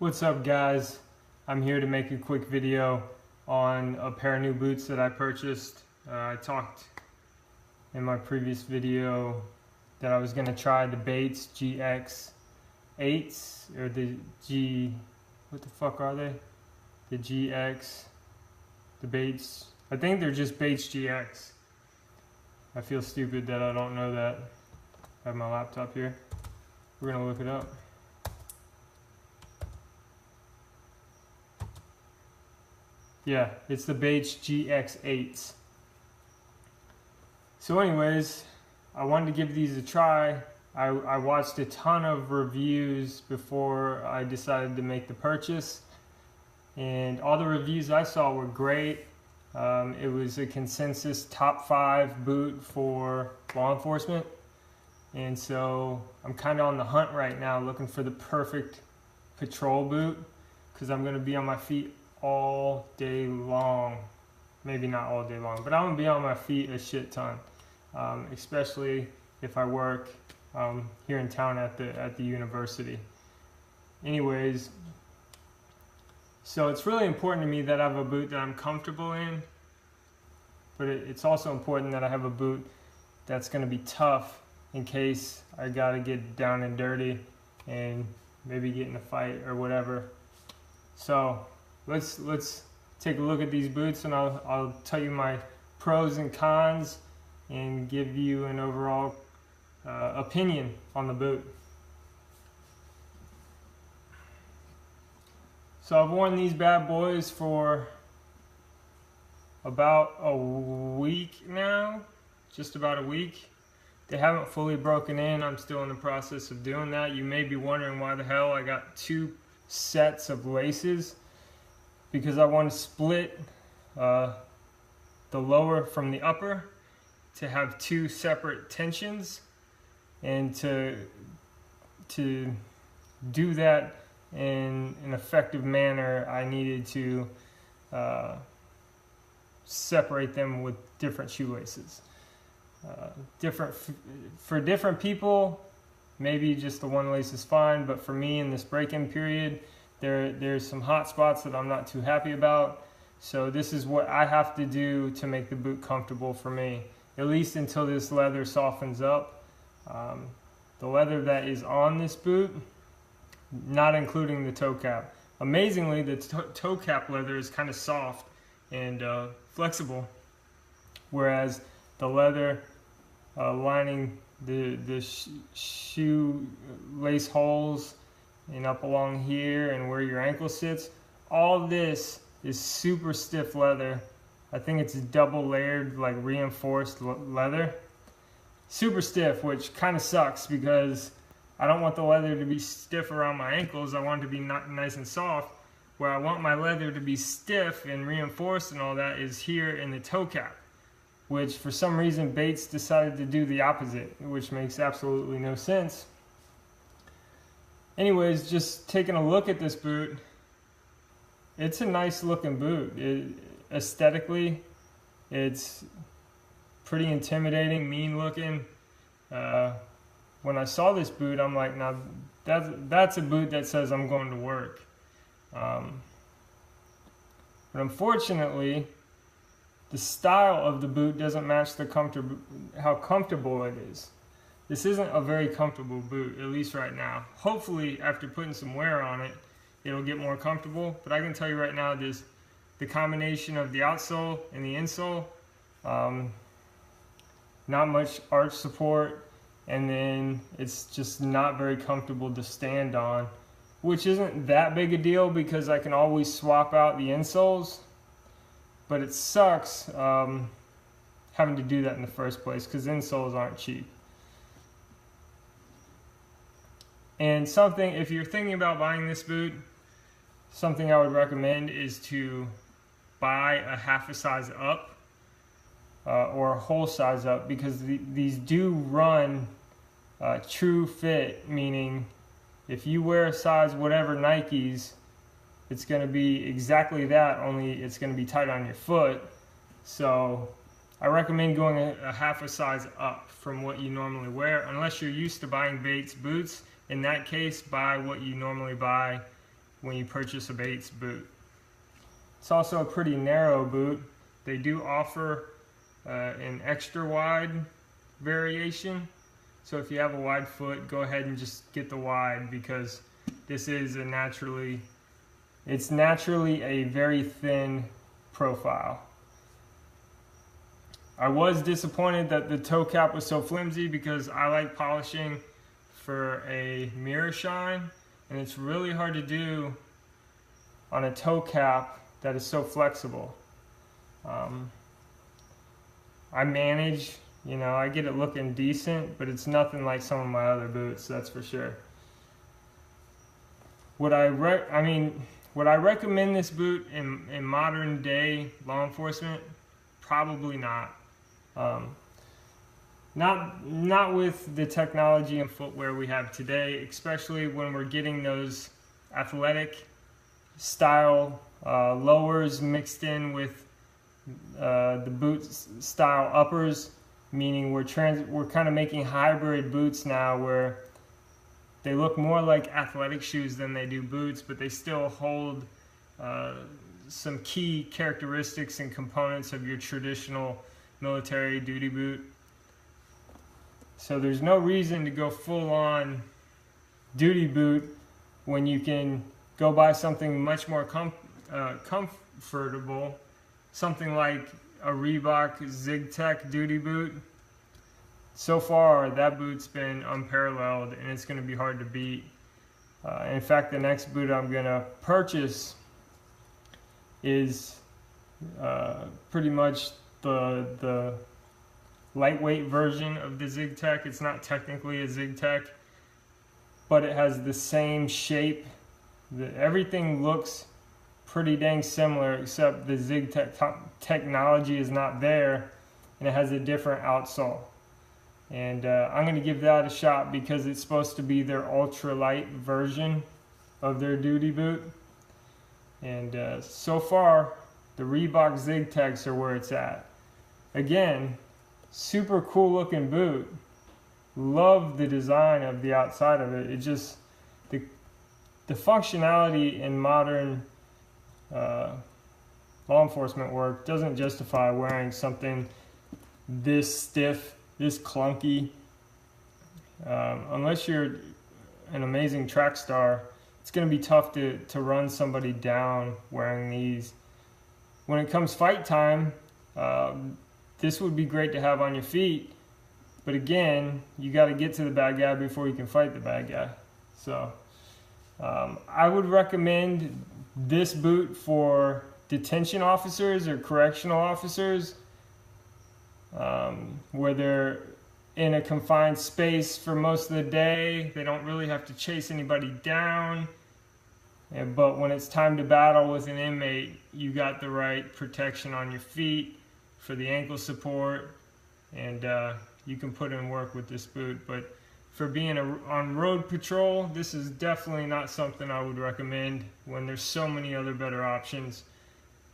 What's up, guys? I'm here to make a quick video on a pair of new boots that I purchased. I talked in my previous video that I was going to try the Bates GX8s, or the what the fuck are they? The GX, the Bates, I think they're just Bates GX. I feel stupid that I don't know that. I have my laptop here. We're going to look it up. Yeah, it's the Bates GX8s. So anyways, I wanted to give these a try. I watched a ton of reviews before I decided to make the purchase. And all the reviews I saw were great. It was a consensus top 5 boot for law enforcement. And so I'm kind of on the hunt right now looking for the perfect patrol boot, because I'm going to be on my feet all day long. Maybe not all day long, but I'm gonna be on my feet a shit ton, especially if I work here in town at the university. Anyways, so it's really important to me that I have a boot that I'm comfortable in, but it's also important that I have a boot that's going to be tough in case I gotta get down and dirty and maybe get in a fight or whatever. So let's take a look at these boots, and I'll tell you my pros and cons and give you an overall opinion on the boot. So I've worn these bad boys for about a week now, just about a week. They haven't fully broken in. I'm still in the process of doing that. You may be wondering why the hell I got 2 sets of laces. Because I want to split the lower from the upper to have 2 separate tensions, and to do that in an effective manner, I needed to separate them with different shoelaces. For different people, maybe just the one lace is fine, but for me in this break-in period, there's some hot spots that I'm not too happy about. So this is what I have to do to make the boot comfortable for me, at least until this leather softens up. The leather that is on this boot, not including the toe cap. Amazingly, the toe cap leather is kind of soft and flexible, whereas the leather lining the shoe lace holes and up along here and where your ankle sits, all this is super stiff leather. I think it's double layered, like reinforced leather. Super stiff, which kind of sucks because I don't want the leather to be stiff around my ankles. I want it to be nice and soft. Where I want my leather to be stiff and reinforced and all that is here in the toe cap, which for some reason Bates decided to do the opposite, which makes absolutely no sense. Anyways, just taking a look at this boot, it's a nice looking boot. Aesthetically, it's pretty intimidating, mean looking. When I saw this boot, I'm like, now that's a boot that says I'm going to work. But unfortunately, the style of the boot doesn't match how comfortable it is. This isn't a very comfortable boot, at least right now. Hopefully, after putting some wear on it, it'll get more comfortable. But I can tell you right now, the combination of the outsole and the insole, not much arch support, and then it's just not very comfortable to stand on, which isn't that big a deal because I can always swap out the insoles. But it sucks having to do that in the first place because insoles aren't cheap. And something, if you're thinking about buying this boot, something I would recommend is to buy a half a size up or a whole size up, because these do run true fit, meaning if you wear a size whatever Nikes, it's going to be exactly that, only it's going to be tight on your foot. So I recommend going a half a size up from what you normally wear, unless you're used to buying Bates boots. In that case, buy what you normally buy when you purchase a Bates boot. It's also a pretty narrow boot. They do offer an extra wide variation. So if you have a wide foot, go ahead and just get the wide, because this is it's naturally a very thin profile. I was disappointed that the toe cap was so flimsy, because I like polishing for a mirror shine, and it's really hard to do on a toe cap that is so flexible. I manage, you know, I get it looking decent, but it's nothing like some of my other boots, that's for sure. Would I recommend this boot in modern day law enforcement? Probably not. Not with the technology and footwear we have today, especially when we're getting those athletic style lowers mixed in with the boot style uppers, meaning we're kind of making hybrid boots now, where they look more like athletic shoes than they do boots, but they still hold some key characteristics and components of your traditional military duty boot. So there's no reason to go full on duty boot when you can go buy something much more comfortable, something like a Reebok ZigTech duty boot. So far, that boot's been unparalleled, and it's going to be hard to beat. In fact, the next boot I'm going to purchase is pretty much the lightweight version of the ZigTech. It's not technically a ZigTech, but it has the same shape. Everything looks pretty dang similar, except the ZigTech technology is not there, and it has a different outsole. And I'm going to give that a shot, because it's supposed to be their ultralight version of their duty boot. And so far, the Reebok ZigTechs are where it's at. Again, super cool looking boot. Love the design of the outside of it. It just, the functionality in modern law enforcement work doesn't justify wearing something this stiff, this clunky. Unless you're an amazing track star, it's going to be tough to run somebody down wearing these. When it comes fight time, this would be great to have on your feet, but again, you got to get to the bad guy before you can fight the bad guy. So I would recommend this boot for detention officers or correctional officers, where they're in a confined space for most of the day. They don't really have to chase anybody down. But when it's time to battle with an inmate, you got the right protection on your feet for the ankle support, and you can put in work with this boot. But for being on road patrol, this is definitely not something I would recommend when there's so many other better options.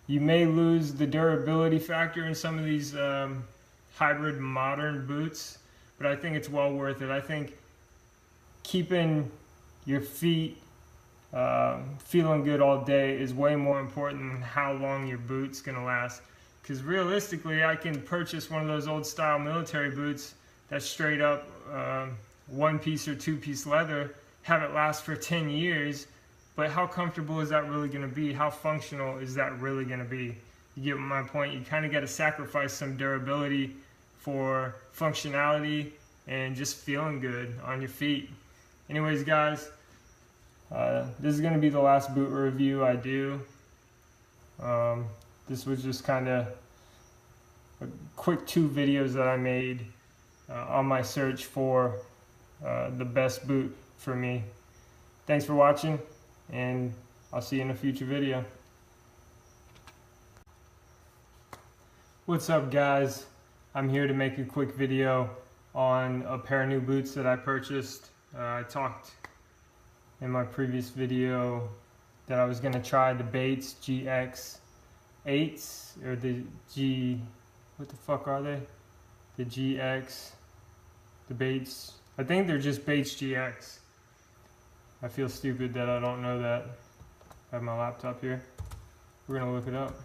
You may lose the durability factor in some of these hybrid modern boots, but I think it's well worth it. I think keeping your feet feeling good all day is way more important than how long your boot's gonna last. Because realistically, I can purchase one of those old style military boots that's straight up one piece or two piece leather, have it last for 10 years, but how comfortable is that really gonna be? How functional is that really gonna be? You get my point. You kind of got to sacrifice some durability for functionality and just feeling good on your feet. Anyways, guys, this is going to be the last boot review I do. This was just kind of a quick 2 videos that I made on my search for the best boot for me. Thanks for watching, and I'll see you in a future video. What's up, guys? I'm here to make a quick video on a pair of new boots that I purchased. I talked in my previous video that I was going to try the Bates GX8s, or the what the fuck are they? The GX, the Bates, I think they're just Bates GX. I feel stupid that I don't know that. I have my laptop here. We're gonna look it up.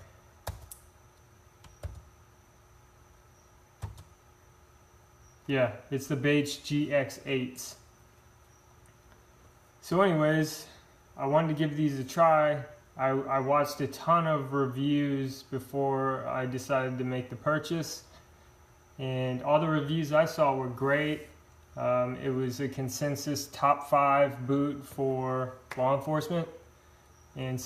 Yeah, it's the Bates GX8s. So anyways, I wanted to give these a try. I watched a ton of reviews before I decided to make the purchase, and all the reviews I saw were great. It was a consensus top 5 boot for law enforcement, and